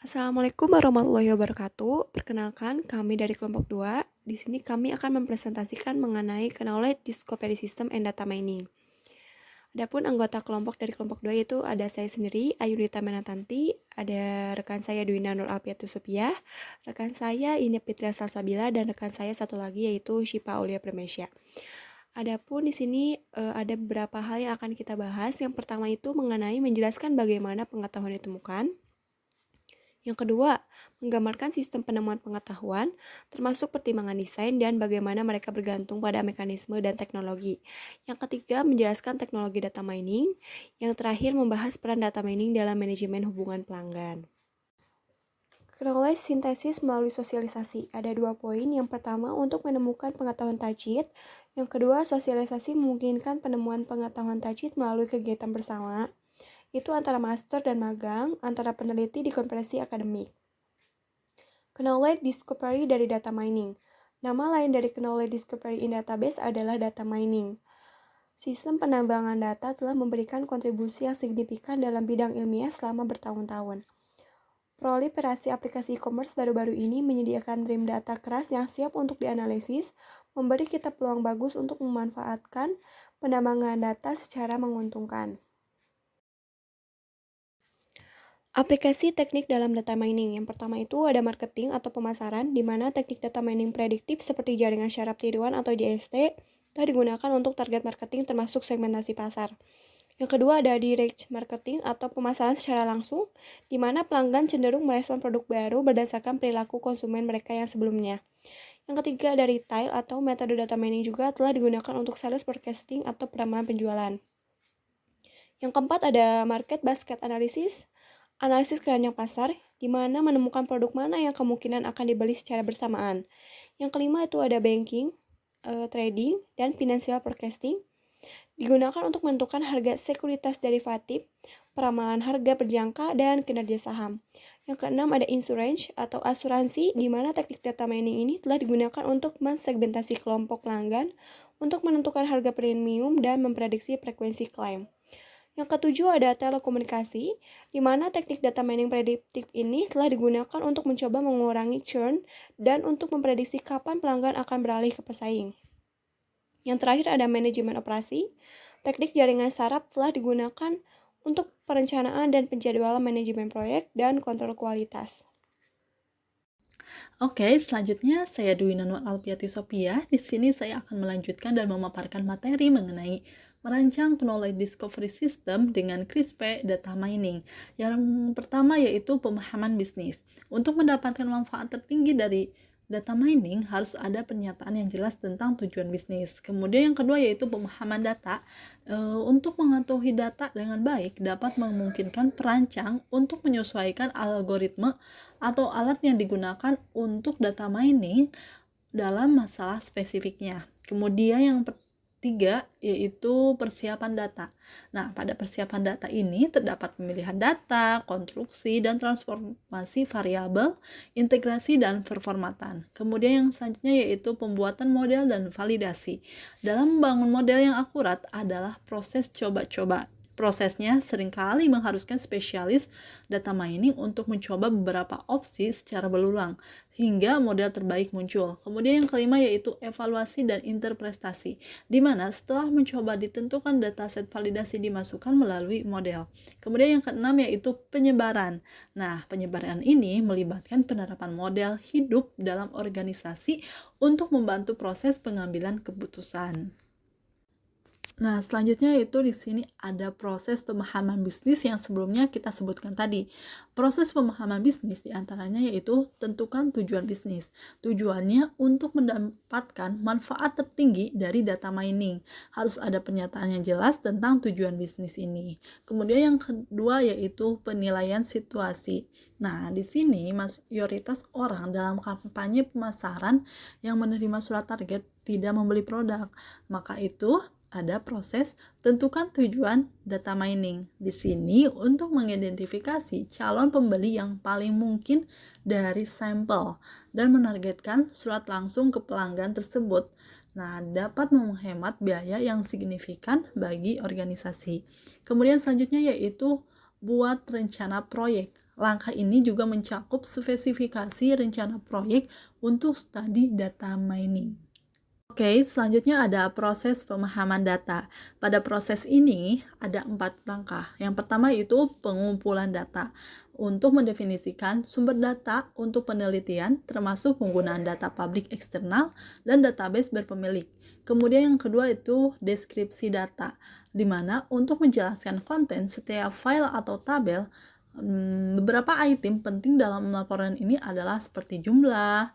Assalamualaikum warahmatullahi wabarakatuh. Perkenalkan, kami dari kelompok 2. Di sini kami akan mempresentasikan mengenai Knowledge Discovery System and Data Mining. Adapun anggota kelompok dari kelompok 2 itu ada saya sendiri, Ayudita Menatanti, ada rekan saya Dwina Nur Alfiatu Sopiah, rekan saya Ine Fitria Salsabila, dan rekan saya satu lagi yaitu Syifa Aulia Pramesya. Adapun di sini ada beberapa hal yang akan kita bahas. Yang pertama itu mengenai menjelaskan bagaimana pengetahuan ditemukan. Yang kedua, menggambarkan sistem penemuan pengetahuan, termasuk pertimbangan desain dan bagaimana mereka bergantung pada mekanisme dan teknologi. Yang ketiga, menjelaskan teknologi data mining. Yang terakhir, membahas peran data mining dalam manajemen hubungan pelanggan. Knowledge sintesis melalui sosialisasi. Ada 2 poin. Yang pertama, untuk menemukan pengetahuan tajid. Yang kedua, sosialisasi memungkinkan penemuan pengetahuan tajid melalui kegiatan bersama, itu antara master dan magang, antara peneliti di konferensi akademik. Knowledge Discovery dari data mining. Nama lain dari Knowledge Discovery in Database adalah data mining. Sistem penambangan data telah memberikan kontribusi yang signifikan dalam bidang ilmiah selama bertahun-tahun. Proliferasi aplikasi e-commerce baru-baru ini menyediakan stream data keras yang siap untuk dianalisis, memberi kita peluang bagus untuk memanfaatkan penambangan data secara menguntungkan. Aplikasi teknik dalam data mining. Yang pertama itu ada marketing atau pemasaran, di mana teknik data mining prediktif seperti jaringan syaraf tiruan atau JST telah digunakan untuk target marketing termasuk segmentasi pasar. Yang kedua ada direct marketing atau pemasaran secara langsung, di mana pelanggan cenderung merespon produk baru berdasarkan perilaku konsumen mereka yang sebelumnya. Yang ketiga ada retail atau metode data mining juga telah digunakan untuk sales forecasting atau peramalan penjualan. Yang keempat ada market basket analysis, analisis keranjang pasar, di mana menemukan produk mana yang kemungkinan akan dibeli secara bersamaan. Yang kelima itu ada banking, trading, dan financial forecasting, digunakan untuk menentukan harga sekuritas derivatif, peramalan harga berjangka, dan kinerja saham. Yang keenam ada insurance atau asuransi, di mana teknik data mining ini telah digunakan untuk mensegmentasi kelompok pelanggan, untuk menentukan harga premium, dan memprediksi frekuensi klaim. Yang ketujuh ada telekomunikasi, di mana teknik data mining prediktif ini telah digunakan untuk mencoba mengurangi churn dan untuk memprediksi kapan pelanggan akan beralih ke pesaing. Yang terakhir ada manajemen operasi. Teknik jaringan saraf telah digunakan untuk perencanaan dan penjadwalan manajemen proyek dan kontrol kualitas. Oke, selanjutnya saya Dwina Nur Alfiati Sopiah. Di sini saya akan melanjutkan dan memaparkan materi mengenai merancang knowledge discovery system dengan CRISP data mining. Yang pertama yaitu pemahaman bisnis. Untuk mendapatkan manfaat tertinggi dari data mining harus ada pernyataan yang jelas tentang tujuan bisnis. Kemudian yang kedua yaitu pemahaman data. Untuk mengetahui data dengan baik dapat memungkinkan perancang untuk menyesuaikan algoritma atau alat yang digunakan untuk data mining dalam masalah spesifiknya. Kemudian yang ketiga yaitu persiapan data. Nah, pada persiapan data ini terdapat pemilihan data, konstruksi, dan transformasi variabel, integrasi, dan performatan. Kemudian yang selanjutnya yaitu pembuatan model dan validasi. Dalam membangun model yang akurat adalah proses coba-coba. Prosesnya seringkali mengharuskan spesialis data mining untuk mencoba beberapa opsi secara berulang hingga model terbaik muncul. Kemudian yang kelima yaitu evaluasi dan interpretasi, di mana setelah mencoba ditentukan dataset validasi dimasukkan melalui model. Kemudian yang keenam yaitu penyebaran. Nah, penyebaran ini melibatkan penerapan model hidup dalam organisasi untuk membantu proses pengambilan keputusan. Nah, selanjutnya itu di sini ada proses pemahaman bisnis yang sebelumnya kita sebutkan tadi. Proses pemahaman bisnis diantaranya yaitu tentukan tujuan bisnis. Tujuannya untuk mendapatkan manfaat tertinggi dari data mining. Harus ada pernyataan yang jelas tentang tujuan bisnis ini. Kemudian yang kedua yaitu penilaian situasi. Nah, di sini mayoritas orang dalam kampanye pemasaran yang menerima surat target tidak membeli produk. Maka itu ada proses tentukan tujuan data mining. Di sini untuk mengidentifikasi calon pembeli yang paling mungkin dari sampel dan menargetkan surat langsung ke pelanggan tersebut. Nah, dapat menghemat biaya yang signifikan bagi organisasi. Kemudian selanjutnya yaitu buat rencana proyek. Langkah ini juga mencakup spesifikasi rencana proyek untuk studi data mining. Oke, selanjutnya ada proses pemahaman data. Pada proses ini ada 4 langkah. Yang pertama itu pengumpulan data. Untuk mendefinisikan sumber data untuk penelitian, termasuk penggunaan data publik eksternal dan database berpemilik. Kemudian yang kedua itu deskripsi data, di mana untuk menjelaskan konten setiap file atau tabel, beberapa item penting dalam laporan ini adalah seperti jumlah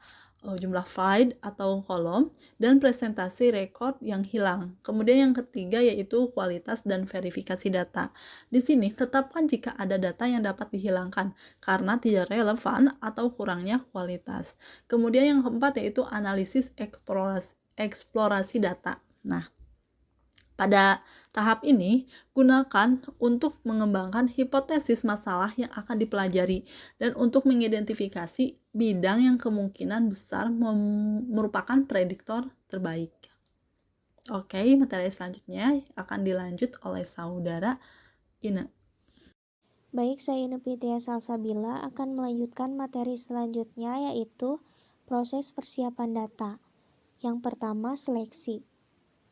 file atau kolom, dan presentasi rekod yang hilang. Kemudian yang ketiga yaitu kualitas dan verifikasi data. Di sini tetapkan jika ada data yang dapat dihilangkan karena tidak relevan atau kurangnya kualitas. Kemudian yang keempat yaitu analisis eksplorasi data. Nah, pada tahap ini, gunakan untuk mengembangkan hipotesis masalah yang akan dipelajari dan untuk mengidentifikasi bidang yang kemungkinan besar merupakan prediktor terbaik. Oke, materi selanjutnya akan dilanjut oleh saudara Ina. Baik, saya Ina Fitria Salsabila akan melanjutkan materi selanjutnya yaitu proses persiapan data. Yang pertama, seleksi.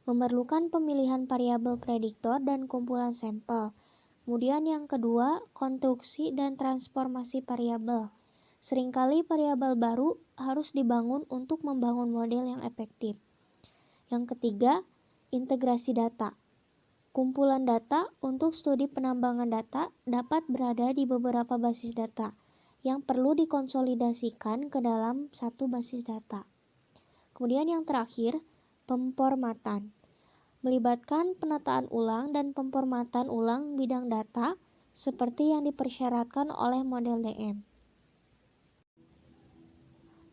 Memerlukan pemilihan variabel prediktor dan kumpulan sampel. Kemudian yang kedua, konstruksi dan transformasi variabel. Seringkali variabel baru harus dibangun untuk membangun model yang efektif. Yang ketiga, integrasi data. Kumpulan data untuk studi penambangan data dapat berada di beberapa basis data yang perlu dikonsolidasikan ke dalam satu basis data. Kemudian yang terakhir, pemformatan. Melibatkan penataan ulang dan pemformatan ulang bidang data seperti yang dipersyaratkan oleh model DM.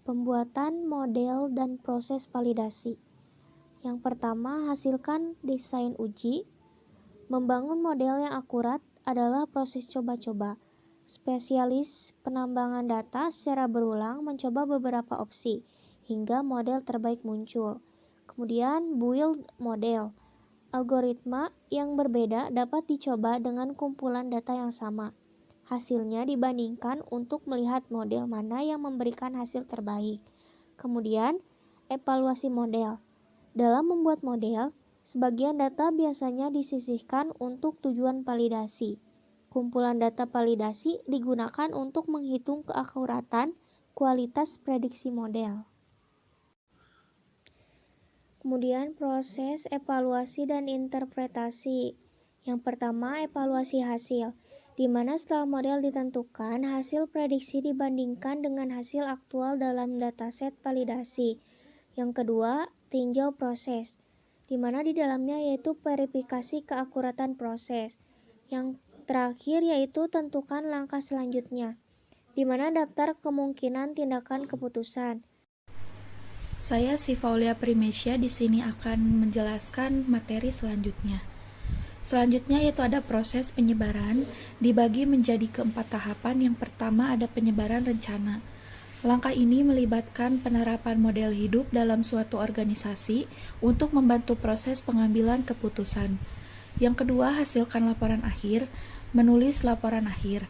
Pembuatan model dan proses validasi. Yang pertama, hasilkan desain uji. Membangun model yang akurat adalah proses coba-coba. Spesialis penambangan data secara berulang mencoba beberapa opsi hingga model terbaik muncul. Kemudian build model. Algoritma yang berbeda dapat dicoba dengan kumpulan data yang sama. Hasilnya dibandingkan untuk melihat model mana yang memberikan hasil terbaik. Kemudian, evaluasi model. Dalam membuat model, sebagian data biasanya disisihkan untuk tujuan validasi. Kumpulan data validasi digunakan untuk menghitung keakuratan kualitas prediksi model. Kemudian proses evaluasi dan interpretasi. Yang pertama, evaluasi hasil, di mana setelah model ditentukan, hasil prediksi dibandingkan dengan hasil aktual dalam dataset validasi. Yang kedua, tinjau proses, di mana di dalamnya yaitu verifikasi keakuratan proses. Yang terakhir yaitu tentukan langkah selanjutnya, di mana daftar kemungkinan tindakan keputusan. Saya Sifaulia Primesya di sini akan menjelaskan materi selanjutnya. Selanjutnya yaitu ada proses penyebaran, dibagi menjadi keempat tahapan. Yang pertama ada penyebaran rencana. Langkah ini melibatkan penerapan model hidup dalam suatu organisasi untuk membantu proses pengambilan keputusan. Yang kedua, hasilkan laporan akhir, menulis laporan akhir.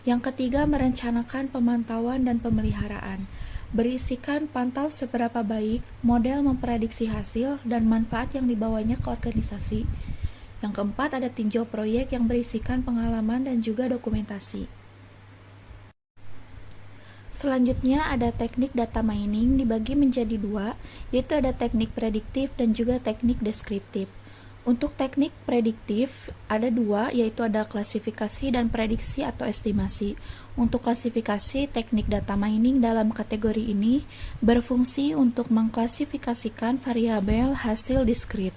Yang ketiga, merencanakan pemantauan dan pemeliharaan. Berisikan pantau seberapa baik model memprediksi hasil dan manfaat yang dibawanya ke organisasi. Yang keempat ada tinjau proyek yang berisikan pengalaman dan juga dokumentasi. Selanjutnya ada teknik data mining dibagi menjadi dua, yaitu ada teknik prediktif dan juga teknik deskriptif. Untuk teknik prediktif ada dua, yaitu ada klasifikasi dan prediksi atau estimasi. Untuk klasifikasi, teknik data mining dalam kategori ini berfungsi untuk mengklasifikasikan variabel hasil diskrit.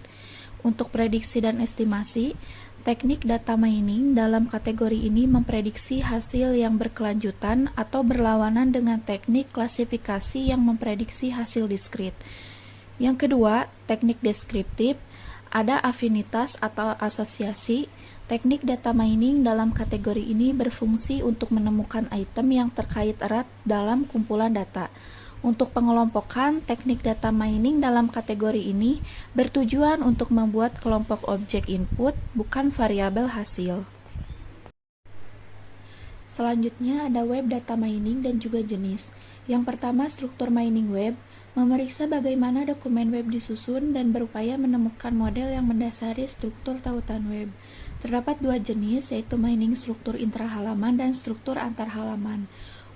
Untuk prediksi dan estimasi, teknik data mining dalam kategori ini memprediksi hasil yang berkelanjutan atau berlawanan dengan teknik klasifikasi yang memprediksi hasil diskrit. Yang kedua, teknik deskriptif, ada afinitas atau asosiasi. Teknik data mining dalam kategori ini berfungsi untuk menemukan item yang terkait erat dalam kumpulan data. Untuk pengelompokan, teknik data mining dalam kategori ini bertujuan untuk membuat kelompok objek input, bukan variabel hasil. Selanjutnya ada web data mining dan juga jenis. Yang pertama, struktur mining web, memeriksa bagaimana dokumen web disusun dan berupaya menemukan model yang mendasari struktur tautan web. Terdapat dua jenis, yaitu mining struktur intrahalaman dan struktur antar halaman.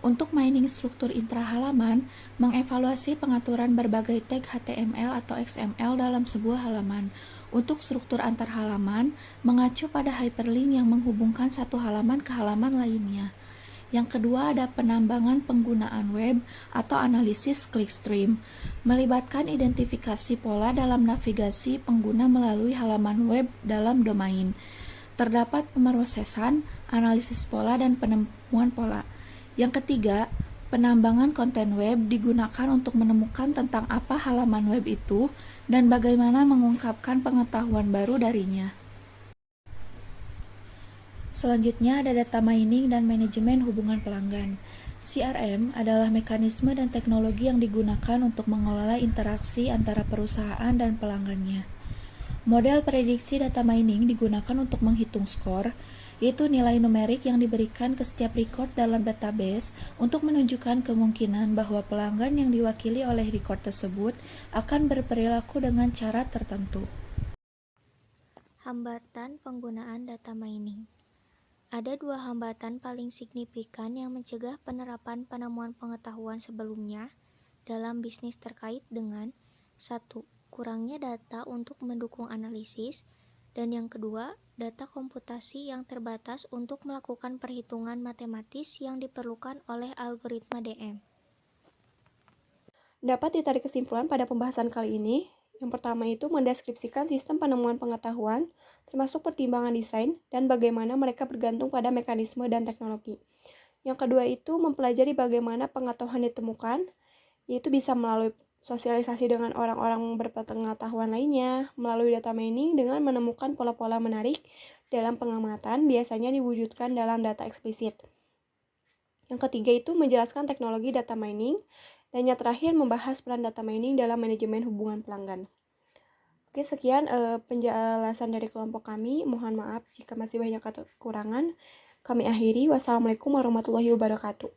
Untuk mining struktur intrahalaman, mengevaluasi pengaturan berbagai tag HTML atau XML dalam sebuah halaman. Untuk struktur antar halaman, mengacu pada hyperlink yang menghubungkan satu halaman ke halaman lainnya. Yang kedua ada penambangan penggunaan web atau analisis clickstream, melibatkan identifikasi pola dalam navigasi pengguna melalui halaman web dalam domain. Terdapat pemrosesan, analisis pola, dan penemuan pola. Yang ketiga, penambangan konten web digunakan untuk menemukan tentang apa halaman web itu dan bagaimana mengungkapkan pengetahuan baru darinya. Selanjutnya ada data mining dan manajemen hubungan pelanggan. CRM adalah mekanisme dan teknologi yang digunakan untuk mengelola interaksi antara perusahaan dan pelanggannya. Model prediksi data mining digunakan untuk menghitung skor, yaitu nilai numerik yang diberikan ke setiap record dalam database untuk menunjukkan kemungkinan bahwa pelanggan yang diwakili oleh record tersebut akan berperilaku dengan cara tertentu. Hambatan penggunaan data mining. Ada dua hambatan paling signifikan yang mencegah penerapan penemuan pengetahuan sebelumnya dalam bisnis terkait dengan 1. Kurangnya data untuk mendukung analisis, dan yang kedua, data komputasi yang terbatas untuk melakukan perhitungan matematis yang diperlukan oleh algoritma DM. Dapat ditarik kesimpulan pada pembahasan kali ini. Yang pertama itu mendeskripsikan sistem penemuan pengetahuan, termasuk pertimbangan desain dan bagaimana mereka bergantung pada mekanisme dan teknologi. Yang kedua itu mempelajari bagaimana pengetahuan ditemukan, yaitu bisa melalui sosialisasi dengan orang-orang berpengetahuan lainnya, melalui data mining dengan menemukan pola-pola menarik dalam pengamatan, biasanya diwujudkan dalam data eksplisit. Yang ketiga itu menjelaskan teknologi data mining, dan yang terakhir membahas peran data mining dalam manajemen hubungan pelanggan. Oke, sekian penjelasan dari kelompok kami. Mohon maaf jika masih banyak kekurangan. Kami akhiri. Wassalamualaikum warahmatullahi wabarakatuh.